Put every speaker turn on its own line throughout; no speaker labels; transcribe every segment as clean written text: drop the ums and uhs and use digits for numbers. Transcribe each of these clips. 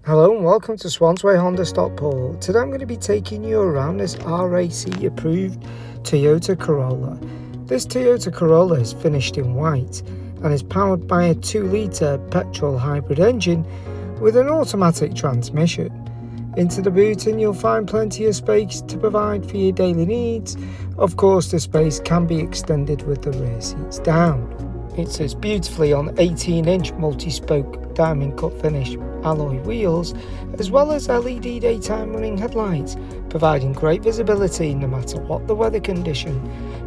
Hello and welcome to Swansway Honda Stockport. Today I'm going to be taking you around this RAC approved Toyota Corolla. This Toyota Corolla is finished in white and is powered by a 2-litre petrol hybrid engine with an automatic transmission. Into the boot and you'll find plenty of space to provide for your daily needs. Of course, the space can be extended with the rear seats down. It sits beautifully on 18-inch multi-spoke diamond cut finish alloy wheels, as well as LED daytime running headlights, providing great visibility no matter what the weather condition.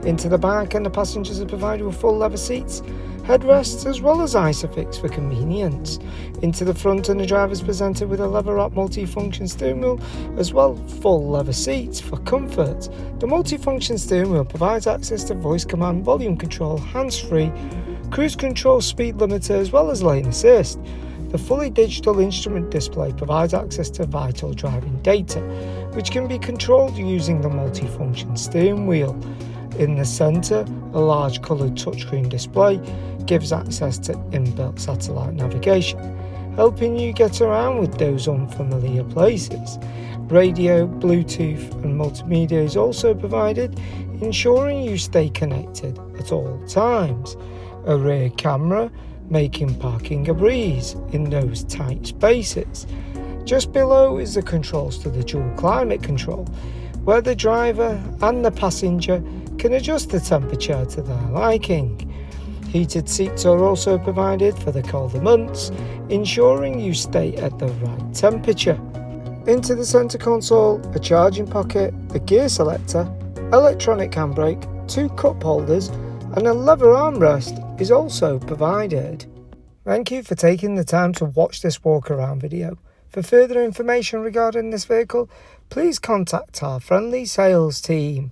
Into the back, and the passengers are provided with full leather seats, headrests, as well as isofix for convenience. Into the front, and the driver is presented with a lever-up multi-function steering wheel, as well full leather seats for comfort. The multi-function steering wheel provides access to voice command, volume control, hands-free, cruise control, speed limiter, as well as lane assist. The fully digital instrument display provides access to vital driving data, which can be controlled using the multi-function steering wheel. In the centre, a large coloured touchscreen display gives access to inbuilt satellite navigation, helping you get around with those unfamiliar places. Radio, Bluetooth and multimedia is also provided, ensuring you stay connected at all times. A rear camera, making parking a breeze in those tight spaces. Just below is the controls to the dual climate control, where the driver and the passenger can adjust the temperature to their liking. Heated seats are also provided for the colder months, ensuring you stay at the right temperature. Into the centre console, a charging pocket, a gear selector, electronic handbrake, 2 cup holders and a leather armrest is also provided. Thank you for taking the time to watch this walk around video. For further information regarding this vehicle, please contact our friendly sales team.